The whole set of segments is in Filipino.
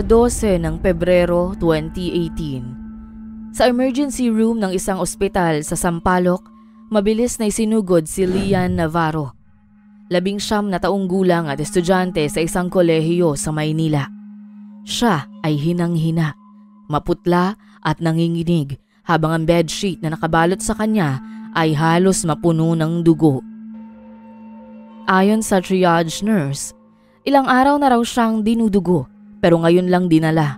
12 ng Pebrero 2018. Sa emergency room ng isang ospital sa Sampaloc, mabilis na isinugod si Lian Navarro. 19 na taong gulang at estudyante sa isang kolehiyo sa Maynila. Siya ay hinang-hina, maputla at nanginginig habang ang bedsheet na nakabalot sa kanya ay halos mapuno ng dugo. Ayon sa triage nurse, ilang araw na raw siyang dinudugo pero ngayon lang dinala.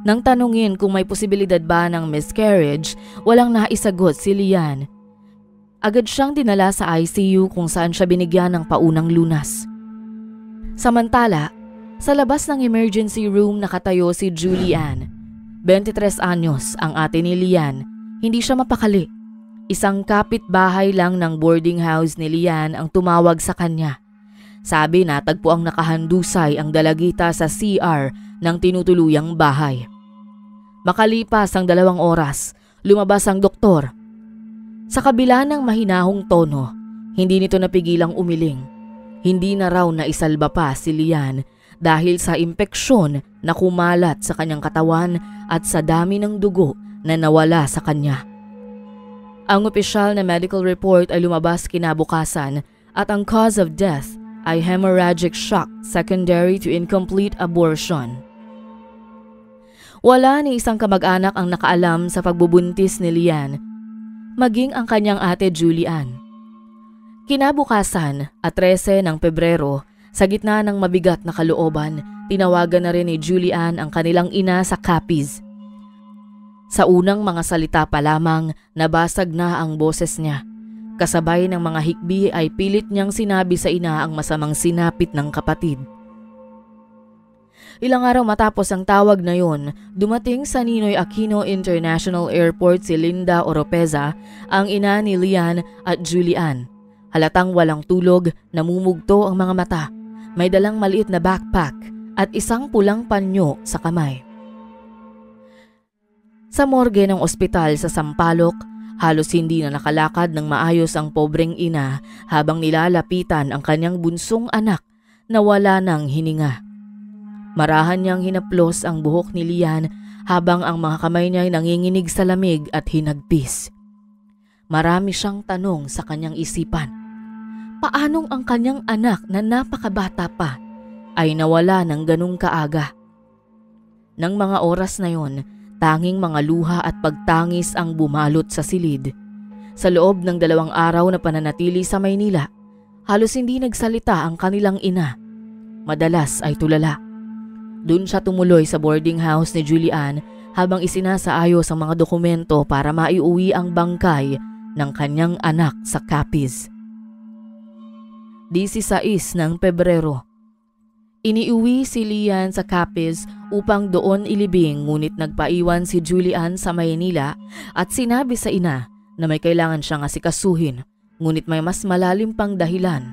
Nang tanungin kung may posibilidad ba ng miscarriage, walang naisagot si Lian. Agad siyang dinala sa ICU kung saan siya binigyan ng paunang lunas. Samantala, sa labas ng emergency room nakatayo si Julian. 23 anyos ang ate ni Lian. Hindi siya mapakali. Isang kapitbahay lang ng boarding house ni Lian ang tumawag sa kanya. Sabi na tagpo ang nakahandusay ang dalagita sa CR ng tinutuluyang bahay. Makalipas ang 2 oras, lumabas ang doktor. Sa kabila ng mahinahong tono, hindi nito napigilang umiling. Hindi na raw naisalba pa si Lian dahil sa impeksyon na kumalat sa kanyang katawan at sa dami ng dugo na nawala sa kanya. Ang opisyal na medical report ay lumabas kinabukasan at ang cause of death ay hemorrhagic shock secondary to incomplete abortion. Wala ni isang kamag-anak ang nakaalam sa pagbubuntis ni Lian, maging ang kanyang ate Julian. Kinabukasan at 13 ng Pebrero, sa gitna ng mabigat na kalooban, tinawagan na rin ni Julian ang kanilang ina sa Capiz. Sa unang mga salita pa lamang, nabasag na ang boses niya. Kasabay ng mga hikbi ay pilit niyang sinabi sa ina ang masamang sinapit ng kapatid. Ilang araw matapos ang tawag na yon, dumating sa Ninoy Aquino International Airport si Linda Oropeza, ang ina ni Lian at Julian. Halatang walang tulog, namumugto ang mga mata. May dalang maliit na backpack at isang pulang panyo sa kamay. Sa morgue ng ospital sa Sampaloc, halos hindi na nakalakad ng maayos ang pobreng ina habang nilalapitan ang kanyang bunsong anak na wala ng hininga. Marahan niyang hinaplos ang buhok ni Lian habang ang mga kamay niya ay nanginginig sa lamig at hinagpis. Marami siyang tanong sa kanyang isipan. Paanong ang kanyang anak na napakabata pa ay nawala ng ganung kaaga? Nang mga oras na yon, tanging mga luha at pagtangis ang bumalot sa silid. Sa loob ng 2 araw na pananatili sa Maynila, halos hindi nagsalita ang kanilang ina. Madalas ay tulala. Doon siya tumuloy sa boarding house ni Julian habang isinasaayos ang mga dokumento para maiuwi ang bangkay ng kanyang anak sa Capiz. 16 ng Pebrero. Iniuwi si Lian sa Capiz upang doon ilibing, ngunit nagpaiwan si Julian sa Maynila at sinabi sa ina na may kailangan siyang asikasuhin, ngunit may mas malalim pang dahilan.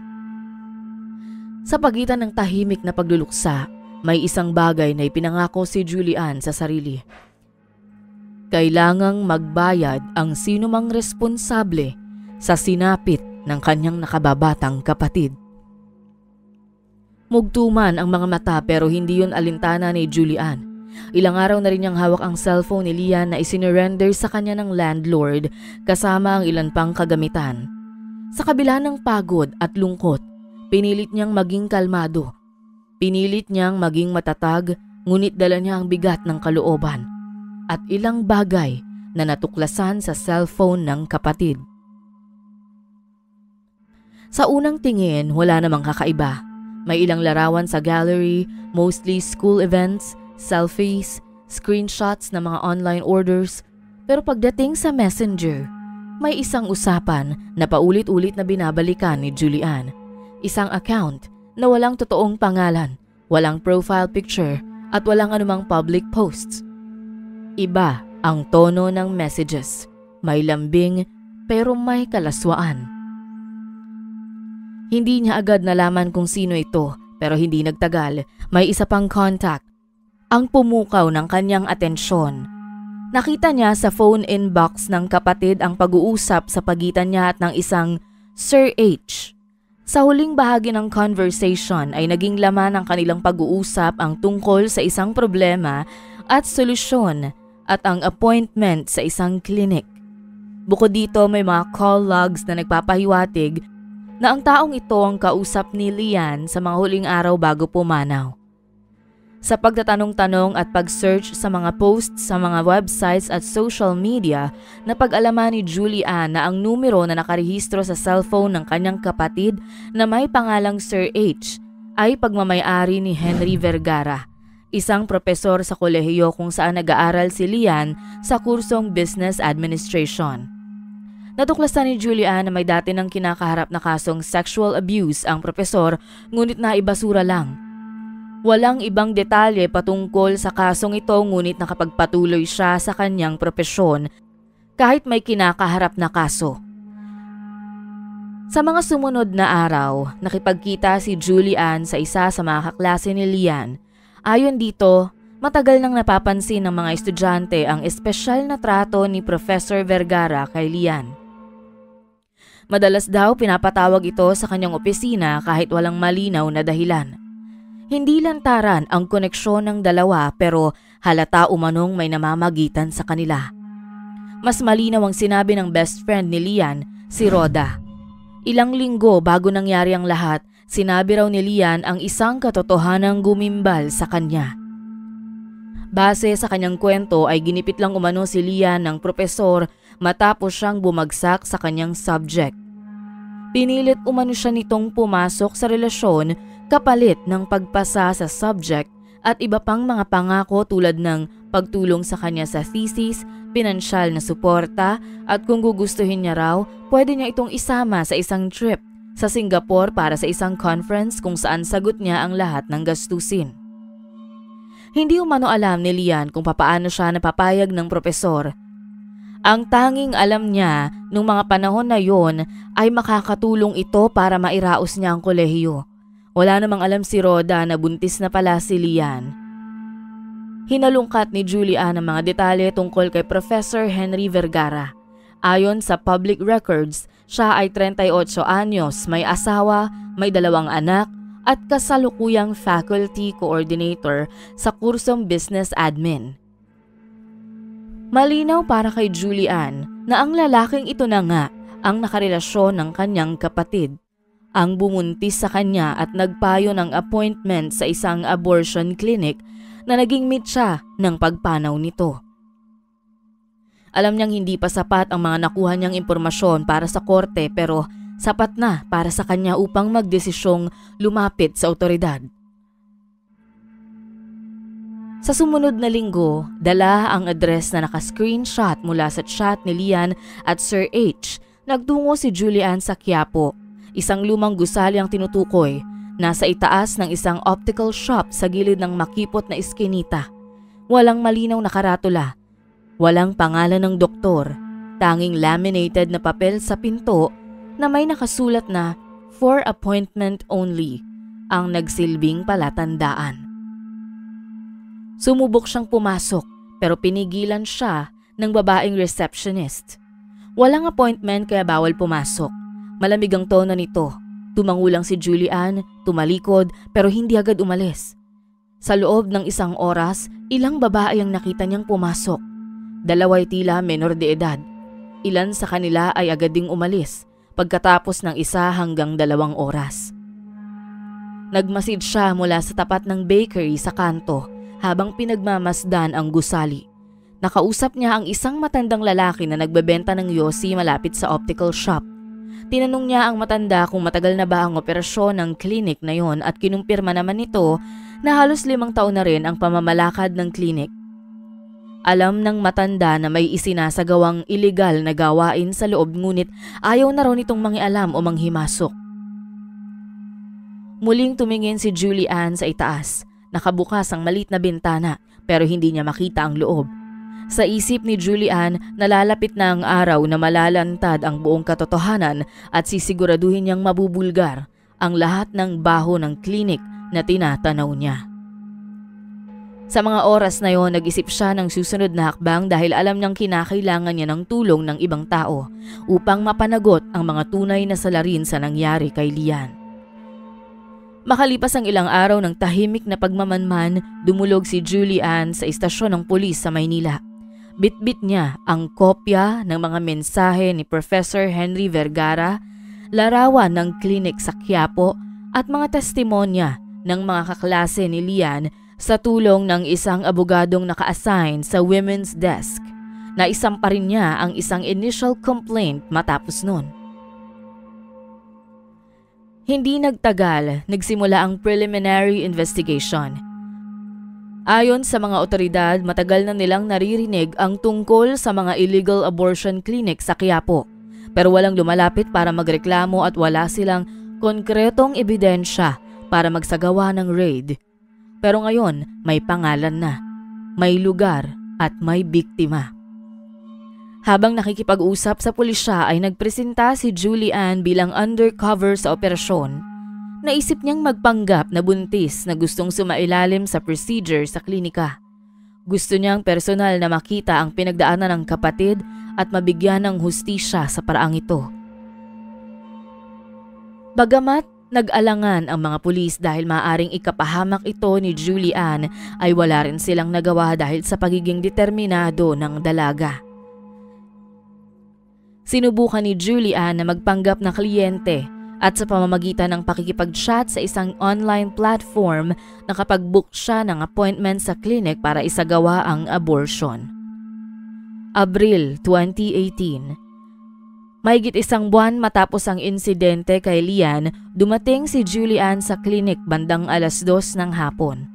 Sa pagitan ng tahimik na pagluluksa, may isang bagay na ipinangako si Julian sa sarili. Kailangang magbayad ang sinumang responsable sa sinapit ng kanyang nakababatang kapatid. Mugtuman ang mga mata pero hindi yun alintana ni Julian. Ilang araw na rin niyang hawak ang cellphone ni Lian na isinurrender sa kanya ng landlord kasama ang ilan pang kagamitan. Sa kabila ng pagod at lungkot, pinilit niyang maging kalmado. Pinilit niyang maging matatag, ngunit dala niya ang bigat ng kalooban at ilang bagay na natuklasan sa cellphone ng kapatid. Sa unang tingin, wala namang kakaiba. May ilang larawan sa gallery, mostly school events, selfies, screenshots ng mga online orders. Pero pagdating sa messenger, may isang usapan na paulit-ulit na binabalikan ni Julian. Isang account na walang totoong pangalan, walang profile picture at walang anumang public posts. Iba ang tono ng messages. May lambing pero may kalaswaan. Hindi niya agad nalaman kung sino ito pero hindi nagtagal, may isa pang contact ang pumukaw ng kanyang atensyon. Nakita niya sa phone inbox ng kapatid ang pag-uusap sa pagitan niya at ng isang Sir H. Sa huling bahagi ng conversation ay naging laman ng kanilang pag-uusap ang tungkol sa isang problema at solusyon at ang appointment sa isang klinik. Bukod dito may mga call logs na nagpapahiwatig na ang taong ito ang kausap ni Lian sa mga huling araw bago pumanaw. Sa pagtatanong-tanong at pag-search sa mga posts sa mga websites at social media, napag-alaman ni Julian na ang numero na nakarehistro sa cellphone ng kanyang kapatid na may pangalang Sir H ay pagmamay-ari ni Henry Vergara, isang propesor sa kolehiyo kung saan nag-aaral si Lian sa kursong Business Administration. Natuklasan ni Julian na may dati ng kinakaharap na kasong sexual abuse ang propesor ngunit naibasura lang. Walang ibang detalye patungkol sa kasong ito ngunit nakapagpatuloy siya sa kanyang propesyon kahit may kinakaharap na kaso. Sa mga sumunod na araw, nakipagkita si Julian sa isa sa mga kaklase ni Lian. Ayon dito, matagal nang napapansin ng mga estudyante ang espesyal na trato ni Professor Vergara kay Lian. Madalas daw pinapatawag ito sa kanyang opisina kahit walang malinaw na dahilan. Hindi lantaran ang koneksyon ng dalawa pero halata umanong may namamagitan sa kanila. Mas malinaw ang sinabi ng best friend ni Lian, si Rhoda. Ilang linggo bago nangyari ang lahat, sinabi raw ni Lian ang isang katotohanang gumimbal sa kanya. Base sa kanyang kwento ay ginipit lang umano si Lian ng propesor matapos siyang bumagsak sa kanyang subject. Pinilit umano siya nitong pumasok sa relasyon kapalit ng pagpasa sa subject at iba pang mga pangako tulad ng pagtulong sa kanya sa thesis, pinansyal na suporta at kung gugustuhin niya raw, pwede niya itong isama sa isang trip sa Singapore para sa isang conference kung saan sagot niya ang lahat ng gastusin. Hindi umano alam ni Lian kung papaano siya napapayag ng propesor. Ang tanging alam niya nung mga panahon na yon ay makakatulong ito para mairaos niya ang kolehiyo. Wala namang alam si Rhoda na buntis na pala si Lian. Hinalungkat ni Julian ang mga detalye tungkol kay Professor Henry Vergara. Ayon sa public records, siya ay 38 anyos, may asawa, may 2 anak at kasalukuyang faculty coordinator sa kursong Business Admin. Malinaw para kay Julian na ang lalaking ito na nga ang nakarelasyon ng kanyang kapatid. Ang bumuntis sa kanya at nagpayo ng appointment sa isang abortion clinic na naging meet siya ng pagpanaw nito. Alam niyang hindi pa sapat ang mga nakuha niyang impormasyon para sa korte pero sapat na para sa kanya upang magdesisyong lumapit sa otoridad. Sa sumunod na linggo, dala ang address na naka-screenshot mula sa chat ni Lian at Sir H. Nagtungo si Julian sa Quiapo. Isang lumang gusali ang tinutukoy, nasa itaas ng isang optical shop sa gilid ng makipot na iskinita. Walang malinaw na karatula, walang pangalan ng doktor, tanging laminated na papel sa pinto na may nakasulat na "For appointment only" ang nagsilbing palatandaan. Sumubok siyang pumasok pero pinigilan siya ng babaeng receptionist. Walang appointment kaya bawal pumasok. Malamig ang tono nito. Tumango lang si Julian, tumalikod pero hindi agad umalis. Sa loob ng 1 oras, ilang babae ang nakita niyang pumasok. 2 ay tila menor de edad. Ilan sa kanila ay agad ding umalis pagkatapos ng 1 hanggang 2 oras. Nagmasid siya mula sa tapat ng bakery sa kanto habang pinagmamasdan ang gusali. Nakausap niya ang isang matandang lalaki na nagbebenta ng yosi malapit sa optical shop. Tinanong niya ang matanda kung matagal na ba ang operasyon ng clinic na yon at kinumpirma naman nito na halos 5 taon na rin ang pamamalakad ng clinic. Alam ng matanda na may isinasagawang iligal na gawain sa loob ngunit ayaw na raw nitong mangialam o manghimasok. Muling tumingin si Julian sa itaas. Nakabukas ang maliit na bintana pero hindi niya makita ang loob. Sa isip ni Julian, nalalapit na ang araw na malalantad ang buong katotohanan at sisiguraduhin niyang mabubulgar ang lahat ng baho ng klinik na tinatanaw niya. Sa mga oras na yon, nag-isip siya ng susunod na hakbang dahil alam niyang kinakailangan niya ng tulong ng ibang tao upang mapanagot ang mga tunay na salarin sa nangyari kay Lian. Makalipas ang ilang araw ng tahimik na pagmamanman, dumulog si Julian sa istasyon ng pulis sa Maynila. Bitbit niya ang kopya ng mga mensahe ni Professor Henry Vergara, larawan ng klinik sa Quiapo at mga testimonya ng mga kaklase ni Lian sa tulong ng isang abogadong naka-assign sa women's desk. Naisampa rin niya ang isang initial complaint matapos nun. Hindi nagtagal, nagsimula ang preliminary investigation. Ayon sa mga otoridad, matagal na nilang naririnig ang tungkol sa mga illegal abortion clinic sa Quiapo, pero walang lumalapit para magreklamo at wala silang konkretong ebidensya para magsagawa ng raid. Pero ngayon, may pangalan na, may lugar at may biktima. Habang nakikipag-usap sa pulisya ay nagpresenta si Julian bilang undercover sa operasyon. Naisip niyang magpanggap na buntis na gustong sumailalim sa procedure sa klinika. Gusto niyang personal na makita ang pinagdaanan ng kapatid at mabigyan ng hustisya sa paraang ito. Bagamat nag-alangan ang mga pulis dahil maaaring ikapahamak ito ni Julian, ay wala rin silang nagawa dahil sa pagiging determinado ng dalaga. Sinubukan ni Julian na magpanggap na kliyente at sa pamamagitan ng pakikipag-chat sa isang online platform nakapag-book siya ng appointment sa clinic para isagawa ang abortion. Abril 2018. Mahigit isang buwan matapos ang insidente kay Lian, dumating si Julian sa clinic bandang 2:00 ng hapon.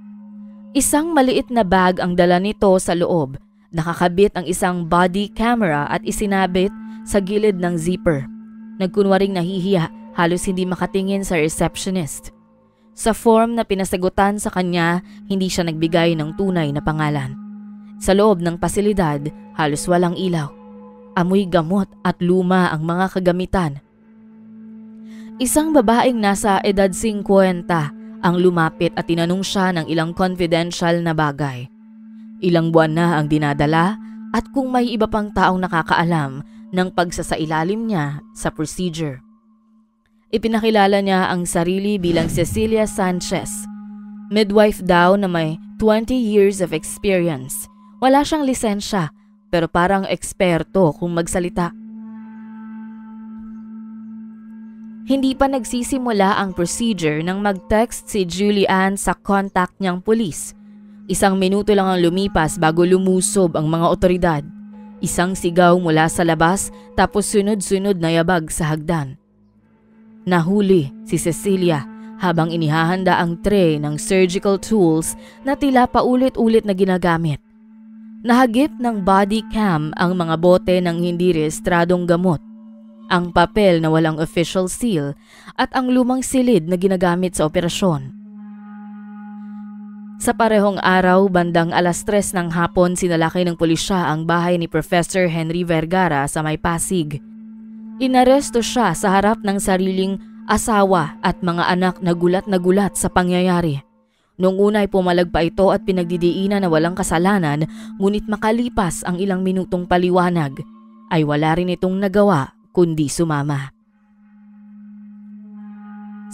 Isang maliit na bag ang dala nito sa loob. Nakakabit ang isang body camera at isinabit sa gilid ng zipper. Nagkunwaring nahihiya, halos hindi makatingin sa receptionist. Sa form na pinasagutan sa kanya, hindi siya nagbigay ng tunay na pangalan. Sa loob ng pasilidad, halos walang ilaw. Amoy gamot at luma ang mga kagamitan. Isang babaeng nasa edad 50 ang lumapit at tinanong siya ng ilang confidential na bagay. Ilang buwan na ang dinadala at kung may iba pang taong nakakaalam ng pagsasailalim niya sa procedure. Ipinakilala niya ang sarili bilang Cecilia Sanchez. Midwife daw na may 20 years of experience. Wala siyang lisensya pero parang eksperto kung magsalita. Hindi pa nagsisimula ang procedure nang mag-text si Julian sa contact niyang pulis. 1 minuto lang ang lumipas bago lumusob ang mga otoridad. Isang sigaw mula sa labas tapos sunod-sunod na yabag sa hagdan. Nahuli si Cecilia habang inihahanda ang tray ng surgical tools na tila paulit-ulit na ginagamit. Nahagip ng body cam ang mga bote ng hindi rehistradong gamot, ang papel na walang official seal at ang lumang silid na ginagamit sa operasyon. Sa parehong araw, bandang 3:00 ng hapon, sinalakay ng pulisya ang bahay ni Professor Henry Vergara sa May Pasig. Inaresto siya sa harap ng sariling asawa at mga anak na gulat sa pangyayari. Noong una ay pumalag pa ito at pinagdidiinan na walang kasalanan, ngunit makalipas ang ilang minutong paliwanag, ay wala rin itong nagawa kundi sumama.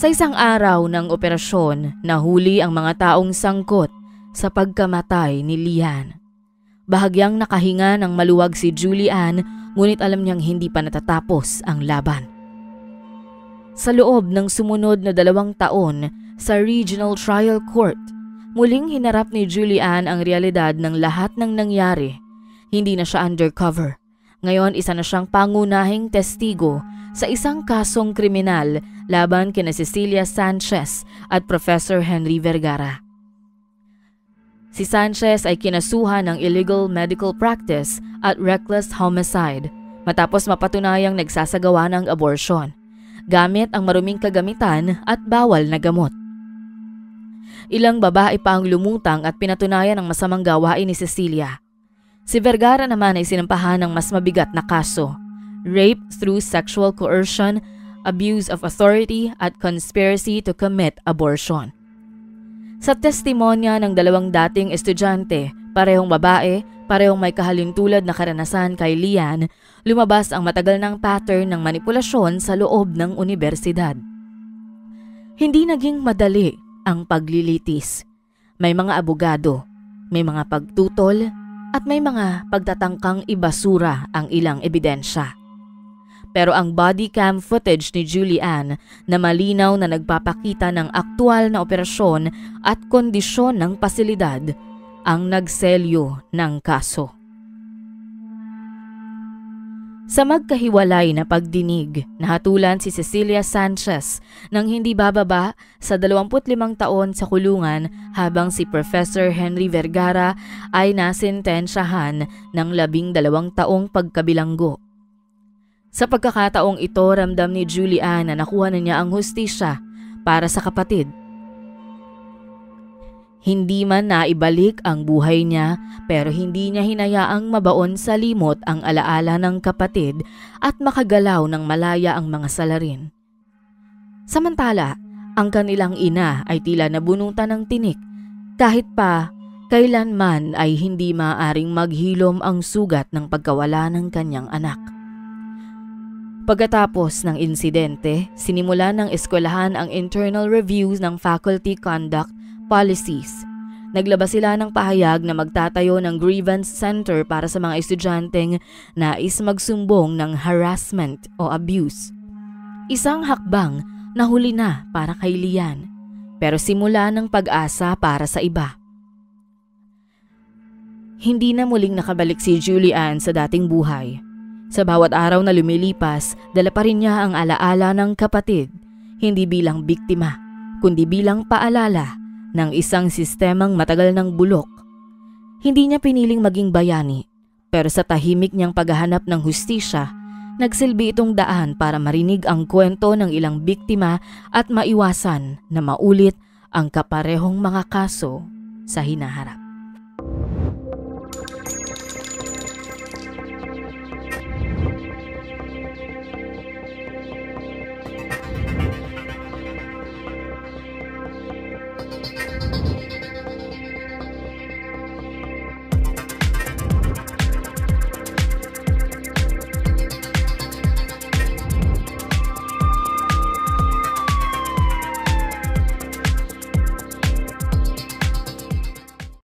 Sa isang araw ng operasyon, nahuli ang mga taong sangkot sa pagkamatay ni Lian. Bahagyang nakahinga ng maluwag si Julian, ngunit alam niyang hindi pa natatapos ang laban. Sa loob ng sumunod na 2 taon sa Regional Trial Court, muling hinarap ni Julian ang realidad ng lahat ng nangyari. Hindi na siya undercover. Ngayon, isa na siyang pangunahing testigo sa isang kasong kriminal laban kina Cecilia Sanchez at Professor Henry Vergara. Si Sanchez ay kinasuhan ng illegal medical practice at reckless homicide matapos mapatunayang nagsasagawa ng abortion gamit ang maruming kagamitan at bawal na gamot. Ilang babae pa ang lumutang at pinatunayan ang masamang gawain ni Cecilia. Si Vergara naman ay sinampahan ng mas mabigat na kaso: rape through sexual coercion, abuse of authority at conspiracy to commit abortion. Sa testimonya ng 2 dating estudyante, parehong babae, parehong may kahalintulad na karanasan kay Lian, lumabas ang matagal ng pattern ng manipulasyon sa loob ng unibersidad. Hindi naging madali ang paglilitis. May mga abogado, may mga pagtutol, at may mga pagtatangkang ibasura ang ilang ebidensya. Pero ang body cam footage ni Julie Ann na malinaw na nagpapakita ng aktual na operasyon at kondisyon ng pasilidad ang nagselyo ng kaso. Sa magkahiwalay na pagdinig, nahatulan si Cecilia Sanchez ng hindi bababa sa 25 taon sa kulungan habang si Professor Henry Vergara ay nasentensyahan ng 12 taong pagkabilanggo. Sa pagkakataong ito, ramdam ni Julie Ann na nakuha na niya ang hustisya para sa kapatid. Hindi man naibalik ang buhay niya pero hindi niya hinayaang mabaon sa limot ang alaala ng kapatid at makagalaw ng malaya ang mga salarin. Samantala, ang kanilang ina ay tila nabunutan ng tinik kahit pa kailanman ay hindi maaaring maghilom ang sugat ng pagkawala ng kanyang anak. Pagkatapos ng insidente, sinimulan ng eskwelahan ang internal reviews ng faculty conduct policies. Naglabas sila ng pahayag na magtatayo ng grievance center para sa mga estudyanteng nais magsumbong ng harassment o abuse. Isang hakbang na huli na para kay Lian, pero simula ng pag-asa para sa iba. Hindi na muling nakabalik si Julie Ann sa dating buhay. Sa bawat araw na lumilipas, dala pa rin niya ang alaala ng kapatid, hindi bilang biktima, kundi bilang paalala ng isang sistemang matagal ng bulok. Hindi niya piniling maging bayani, pero sa tahimik niyang paghahanap ng hustisya, nagsilbi itong daan para marinig ang kwento ng ilang biktima at maiwasan na maulit ang kaparehong mga kaso sa hinaharap.